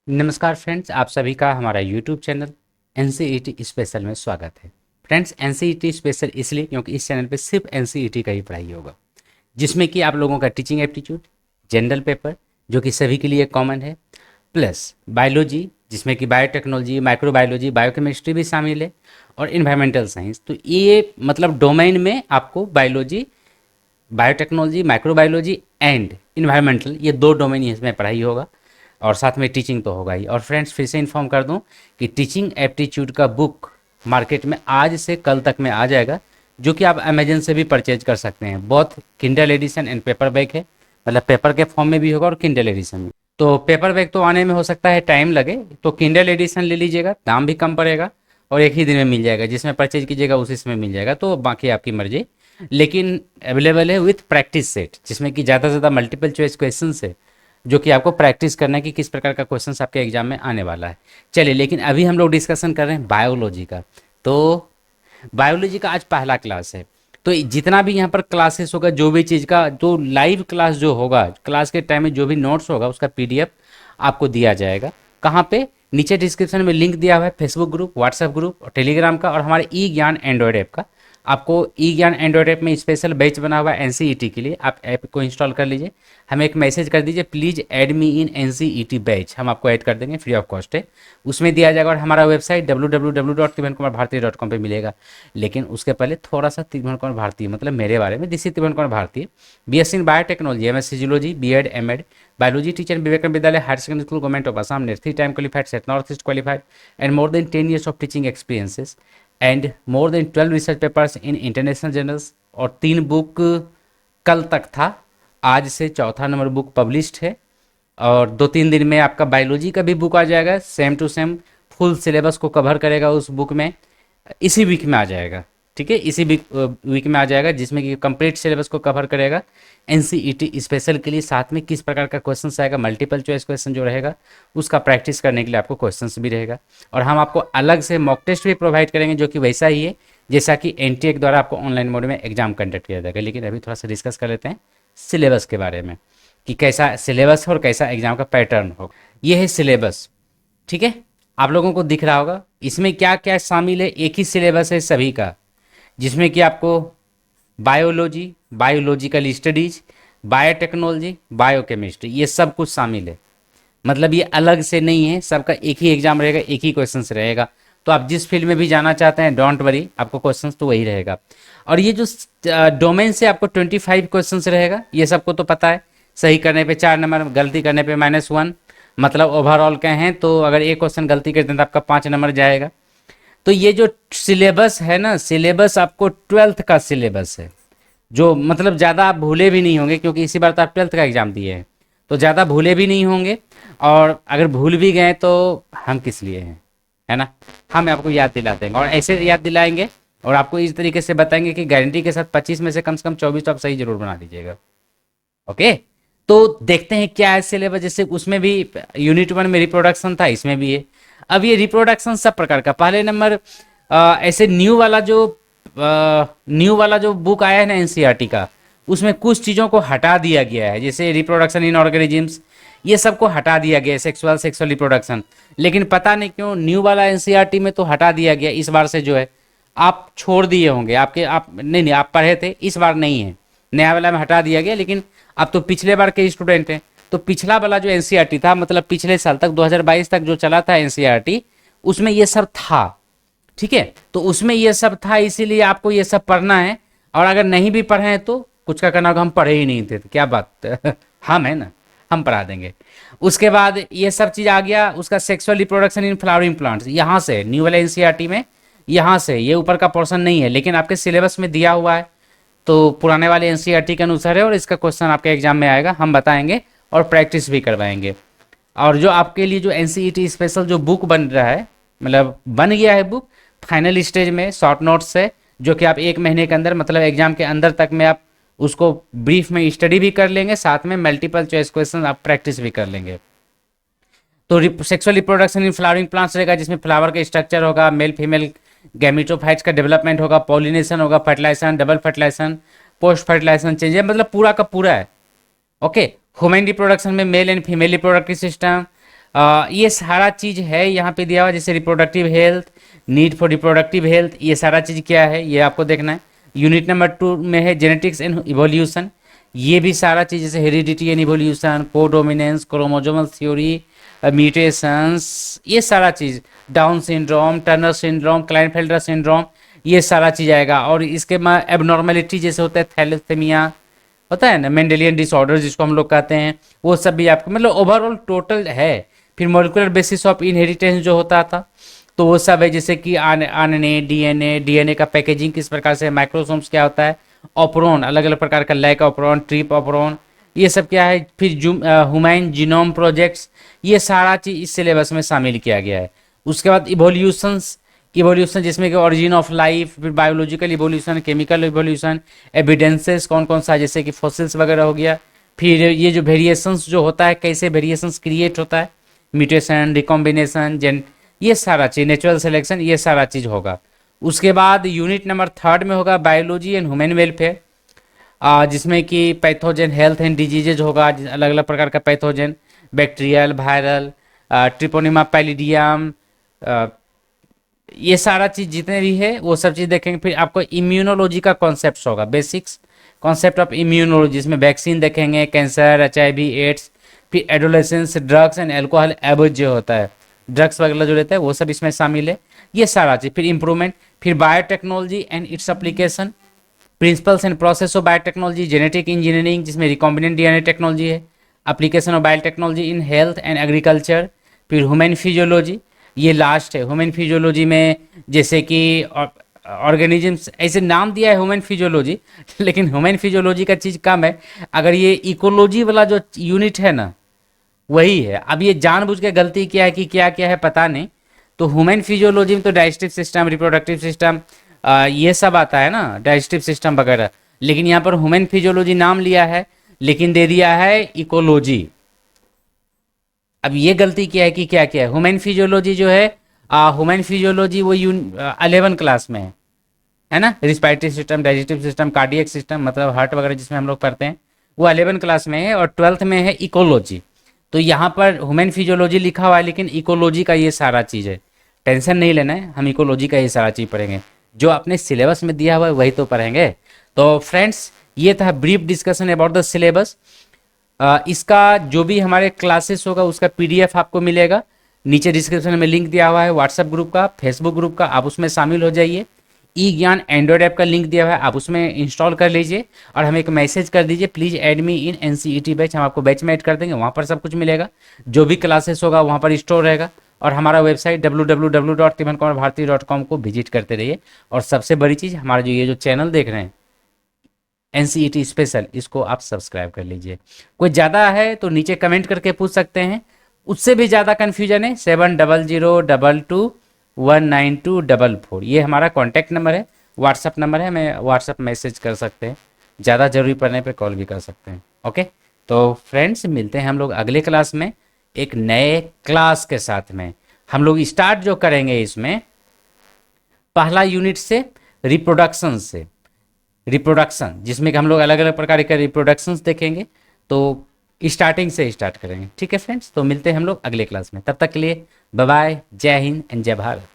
नमस्कार फ्रेंड्स, आप सभी का हमारा यूट्यूब चैनल एनसीईटी स्पेशल में स्वागत है। फ्रेंड्स, एनसीईटी स्पेशल इसलिए क्योंकि इस चैनल पे सिर्फ एनसीईटी का ही पढ़ाई होगा, जिसमें कि आप लोगों का टीचिंग एप्टीट्यूड, जनरल पेपर जो कि सभी के लिए कॉमन है, प्लस बायोलॉजी जिसमें कि बायोटेक्नोलॉजी, माइक्रोबायोलॉजी, बायोकेमिस्ट्री भी शामिल है, और इन्वायरमेंटल साइंस। तो ये मतलब डोमेन में आपको biology, biotechnology, microbiology and environmental, ये दो डोमेन ही इसमें पढ़ाई होगा, और साथ में टीचिंग तो होगा ही। और फ्रेंड्स, फिर से इन्फॉर्म कर दूं कि टीचिंग एप्टीट्यूड का बुक मार्केट में आज से कल तक में आ जाएगा, जो कि आप अमेजन से भी परचेज कर सकते हैं। बहुत Kindle edition and paperback है, मतलब पेपर के फॉर्म में भी होगा और किंडल एडिशन में। तो पेपर बैग तो आने में हो सकता है टाइम लगे, तो किंडल एडिशन ले लीजिएगा, दाम भी कम पड़ेगा और एक ही दिन में मिल जाएगा। जिसमें परचेज कीजिएगा उसी में मिल जाएगा, तो बाकी आपकी मर्जी। लेकिन अवेलेबल है विथ प्रैक्टिस सेट, जिसमें कि ज़्यादा से ज़्यादा मल्टीपल चॉइस क्वेश्चन है, जो कि आपको प्रैक्टिस करना है कि किस प्रकार का क्वेश्चन आपके एग्जाम में आने वाला है। चलिए, लेकिन अभी हम लोग डिस्कशन कर रहे हैं बायोलॉजी का। तो बायोलॉजी का आज पहला क्लास है। तो जितना भी यहाँ पर क्लासेस होगा, जो भी चीज़ का जो लाइव क्लास जो होगा, क्लास के टाइम में जो भी नोट्स होगा, उसका पीडीएफ आपको दिया जाएगा। कहाँ पे? नीचे डिस्क्रिप्शन में लिंक दिया हुआ है, फेसबुक ग्रुप, व्हाट्सएप ग्रुप और टेलीग्राम का, और हमारे ई ज्ञान एंड्रॉयड ऐप का। आपको ई ज्ञान एंड्रॉयड ऐप में स्पेशल बैच बना हुआ है एनसीईटी के लिए, आप ऐप को इंस्टॉल कर लीजिए। हमें एक मैसेज कर दीजिए, please add me in NCET batch, हम आपको ऐड कर देंगे, फ्री ऑफ कॉस्ट है। उसमें दिया जाएगा, और हमारा वेबसाइट www.tivankumarbharti.com पे मिलेगा। लेकिन उसके पहले थोड़ा सा तिवन कुमार भारती मतलब मेरे बारे में। This is Tiwan Kumar Bharati, BSc in biotechnology, MS physiology, BEd, MEd, biology teacher, Vivekananda Vidyalaya higher secondary school, government of Assam, NET 3 time qualified, SET north east qualified, and more than 10 years of teaching experiences, and more than 12 research papers in international journals. और 3 book कल तक था, आज से चौथा number book published है। और 2-3 दिन में आपका बायोलॉजी का भी बुक आ जाएगा, same to same full syllabus को कवर करेगा उस बुक में। इसी वीक में आ जाएगा, ठीक है, इसी वीक में आ जाएगा, जिसमें कि कंप्लीट सिलेबस को कवर करेगा एनसीईटी स्पेशल के लिए। साथ में किस प्रकार का क्वेश्चन आएगा, मल्टीपल चॉइस क्वेश्चन जो रहेगा, उसका प्रैक्टिस करने के लिए आपको क्वेश्चंस भी रहेगा। और हम आपको अलग से मॉक टेस्ट भी प्रोवाइड करेंगे, जो कि वैसा ही है जैसा कि एनटीए के द्वारा आपको ऑनलाइन मोड में एग्जाम कंडक्ट किया जाएगा। लेकिन अभी थोड़ा सा डिस्कस कर लेते हैं सिलेबस के बारे में, कि कैसा सिलेबस है और कैसा एग्जाम का पैटर्न होगा। ये है सिलेबस, ठीक है, आप लोगों को दिख रहा होगा। इसमें क्या क्या शामिल है, एक ही सिलेबस है सभी का, जिसमें कि आपको biology, biological studies, biotechnology, biochemistry, ये सब कुछ शामिल है। मतलब ये अलग से नहीं है, सबका एक ही एग्जाम रहेगा, एक ही क्वेश्चन रहेगा। तो आप जिस फील्ड में भी जाना चाहते हैं, डोंट वरी, आपको क्वेश्चन तो वही रहेगा। और ये जो डोमेन से आपको 25 क्वेश्चन रहेगा, ये सबको तो पता है। सही करने पे 4 नंबर, गलती करने पे -1, मतलब ओवरऑल कहें तो अगर एक क्वेश्चन गलती करते हैं तो आपका 5 नंबर जाएगा। तो ये जो सिलेबस है ना, सिलेबस आपको 12th का सिलेबस है, जो मतलब ज़्यादा आप भूले भी नहीं होंगे, क्योंकि इसी बार तो आप 12th का एग्ज़ाम दिए हैं, तो ज़्यादा भूले भी नहीं होंगे। और अगर भूल भी गए तो हम किस लिए हैं, है ना, हम आपको याद दिला देंगे, और ऐसे याद दिलाएंगे और आपको इस तरीके से बताएंगे कि गारंटी के साथ 25 में से कम 24 तो आप सही जरूर बना दीजिएगा। ओके, तो देखते हैं क्या है सिलेबस। जैसे उसमें भी यूनिट 1 में रिप्रोडक्शन था, इसमें भी है। अब ये रिप्रोडक्शन सब प्रकार का, पहले नंबर ऐसे न्यू वाला जो बुक आया है ना एनसीईआरटी का, उसमें कुछ चीज़ों को हटा दिया गया है, जैसे रिप्रोडक्शन इन ऑर्गेनिजम्स, ये सबको हटा दिया गया है, सेक्सुअल रिप्रोडक्शन। लेकिन पता नहीं क्यों न्यू वाला एनसीईआरटी में तो हटा दिया गया इस बार से, जो है आप छोड़ दिए होंगे, आपके आप नहीं नहीं आप पढ़े थे, इस बार नहीं है, नया वाला में हटा दिया गया। लेकिन अब तो पिछले बार के स्टूडेंट हैं, तो पिछला वाला जो एनसीईआरटी था, मतलब पिछले साल तक 2022 तक जो चला था एनसीईआरटी, उसमें ये सब था, ठीक है। तो उसमें ये सब था, इसीलिए आपको ये सब पढ़ना है। और अगर नहीं भी पढ़े हैं तो कुछ का कहना होगा हम पढ़े ही नहीं थे, तो क्या बात हम है ना, हम पढ़ा देंगे। उसके बाद ये सब चीज़ आ गया, उसका sexual reproduction in flowering plants, यहाँ से न्यू वाले एनसीईआरटी में, यहाँ से ये ऊपर का पोर्शन नहीं है, लेकिन आपके सिलेबस में दिया हुआ है, तो पुराने वाले एनसीईआरटी के अनुसार है, और इसका क्वेश्चन आपके एग्जाम में आएगा, हम बताएंगे और प्रैक्टिस भी करवाएंगे। और जो आपके लिए जो एनसीईटी स्पेशल जो बुक बन रहा है, मतलब बन गया है बुक, फाइनल स्टेज में शॉर्ट नोट्स है, जो कि आप 1 महीने के अंदर, मतलब एग्जाम के अंदर तक में आप उसको ब्रीफ में स्टडी भी कर लेंगे, साथ में मल्टीपल चॉइस क्वेश्चन आप प्रैक्टिस भी कर लेंगे। तो sexual reproduction in flowering plants रहेगा, जिसमें फ्लावर का स्ट्रक्चर होगा, मेल फीमेल गैमेटोफाइट्स का डेवलपमेंट होगा, पॉलिनेशन होगा, fertilisation, double fertilisation, post fertilisation change, मतलब पूरा का पूरा है। ओके, ह्यूमन रिप्रोडक्शन में male and female reproductive system, ये सारा चीज़ है यहाँ पे दिया हुआ, जैसे reproductive health, need for reproductive health, ये सारा चीज़ क्या है ये आपको देखना है। यूनिट नंबर 2 में है जेनेटिक्स एंड इवोल्यूशन, ये भी सारा चीज़ जैसे heredity and evolution, codominance, chromosomal theory, mutations, ये सारा चीज़, Down syndrome, Turner syndrome, Klinefelter syndrome, ये सारा चीज़ आएगा। और इसके में एबनॉर्मेलिटी जैसे होता है थैलेसेमिया होता है ना, मेंडेलियन डिसऑर्डर जिसको हम लोग कहते हैं, वो सब भी आपको मतलब ओवरऑल टोटल है। फिर मॉलिक्यूलर बेसिस ऑफ इनहेरिटेंस जो होता था, तो वो सब है, जैसे कि आरएनए, डीएनए, डीएनए का पैकेजिंग किस प्रकार से, माइक्रोसोम्स क्या होता है, ऑपरॉन अलग अलग प्रकार का, लैक ऑपरॉन, ट्रिप ऑपरॉन, ये सब क्या है। फिर ह्यूमन जीनोम प्रोजेक्ट्स, ये सारा चीज़ इस सिलेबस में शामिल किया गया है। उसके बाद इवोल्यूशंस, इवोल्यूशन जिसमें कि ओरिजिन ऑफ लाइफ, फिर biological evolution, chemical evolution, evidences कौन कौन सा, जैसे कि फॉसिल्स वगैरह हो गया। फिर ये जो वेरिएशंस जो होता है, कैसे वेरिएशंस क्रिएट होता है, म्यूटेशन, रिकॉम्बिनेशन, जेन, ये सारा चीज़, नेचुरल सिलेक्शन, ये सारा चीज़ होगा। उसके बाद यूनिट नंबर 3 में होगा बायोलॉजी एंड ह्यूमन वेलफेयर, जिसमें कि पैथोजन हेल्थ एंड डिजीजेज होगा, अलग अलग प्रकार का pathogen, bacterial, viral, Treponema palladium, ये सारा चीज़ जितने भी है वो सब चीज़ देखेंगे। फिर आपको इम्यूनोलॉजी का कॉन्सेप्ट होगा, बेसिक्स कॉन्सेप्ट ऑफ इम्यूनोलॉजी, जिसमें वैक्सीन देखेंगे, कैंसर, HIV, एड्स, फिर एडोलेसेंस, ड्रग्स एंड एल्कोहल एबूज जो होता है, ड्रग्स वगैरह जो रहता है वो सब इसमें शामिल है, ये सारा चीज़। फिर इंप्रूवमेंट, फिर biotechnology and its application, principles and process of biotechnology, genetic engineering जिसमें रिकॉम्बिनेंट डीएनए टेक्नोलॉजी है, application of biotechnology in health and agriculture, फिर ह्यूमन फिजियोलॉजी, ये लास्ट है। ह्यूमन फिजियोलॉजी में जैसे कि ऑर्गेनिजम्स, ऐसे नाम दिया है ह्यूमन फिजियोलॉजी, लेकिन ह्यूमन फिजियोलॉजी का चीज़ कम है। अगर ये इकोलॉजी वाला जो यूनिट है ना, वही है। अब ये जानबूझ के गलती किया है कि क्या क्या है पता नहीं। तो ह्यूमन फिजियोलॉजी में तो डाइजेस्टिव सिस्टम, रिप्रोडक्टिव सिस्टम, ये सब आता है ना, डाइजेस्टिव सिस्टम वगैरह, लेकिन यहाँ पर ह्यूमन फिजियोलॉजी नाम लिया है लेकिन दे दिया है इकोलॉजी। अब ये गलती क्या है कि क्या क्या है, ह्यूमन फिजियोलॉजी जो है, ह्यूमन फिजियोलॉजी वो 11 क्लास में है ना, respiratory system, digestive system, cardiac system मतलब हार्ट वगैरह जिसमें हम लोग पढ़ते हैं, वो 11 क्लास में है। और 12th में है इकोलॉजी। तो यहाँ पर ह्यूमन फिजियोलॉजी लिखा हुआ है लेकिन इकोलॉजी का ये सारा चीज़ है, टेंशन नहीं लेना है, हम इकोलॉजी का ये सारा चीज़ पढ़ेंगे, जो अपने सिलेबस में दिया हुआ है वही तो पढ़ेंगे। तो फ्रेंड्स, ये था brief discussion about the syllabus. इसका जो भी हमारे क्लासेस होगा उसका PDF आपको मिलेगा, नीचे डिस्क्रिप्शन में लिंक दिया हुआ है व्हाट्सएप ग्रुप का, फेसबुक ग्रुप का, आप उसमें शामिल हो जाइए। ई ज्ञान एंड्रॉयड ऐप का लिंक दिया हुआ है, आप उसमें इंस्टॉल कर लीजिए और हमें एक मैसेज कर दीजिए, please add me in NCET batch, हम आपको बैच में ऐड कर देंगे, वहाँ पर सब कुछ मिलेगा, जो भी क्लासेस होगा वहाँ पर स्टोर रहेगा। और हमारा वेबसाइट www.timankumarbharti.com को विजिट करते रहिए। और सबसे बड़ी चीज़, हमारा जो ये जो चैनल देख रहे हैं NCET स्पेशल, इसको आप सब्सक्राइब कर लीजिए। कोई ज़्यादा है तो नीचे कमेंट करके पूछ सकते हैं, उससे भी ज़्यादा कन्फ्यूजन है 7002219244, ये हमारा कॉन्टैक्ट नंबर है, व्हाट्सअप नंबर है, मैं व्हाट्सअप मैसेज कर सकते हैं, ज़्यादा ज़रूरी पड़ने पे कॉल भी कर सकते हैं। ओके, तो फ्रेंड्स मिलते हैं हम लोग अगले क्लास में एक नए क्लास के साथ में। हम लोग स्टार्ट जो करेंगे इसमें पहला यूनिट से, रिप्रोडक्शन से, रिप्रोडक्शन जिसमें कि हम लोग अलग अलग प्रकार के रिप्रोडक्शंस देखेंगे, तो स्टार्टिंग से स्टार्ट करेंगे। ठीक है फ्रेंड्स, तो मिलते हैं हम लोग अगले क्लास में, तब तक के लिए बाय बाय, जय हिंद एंड जय भारत।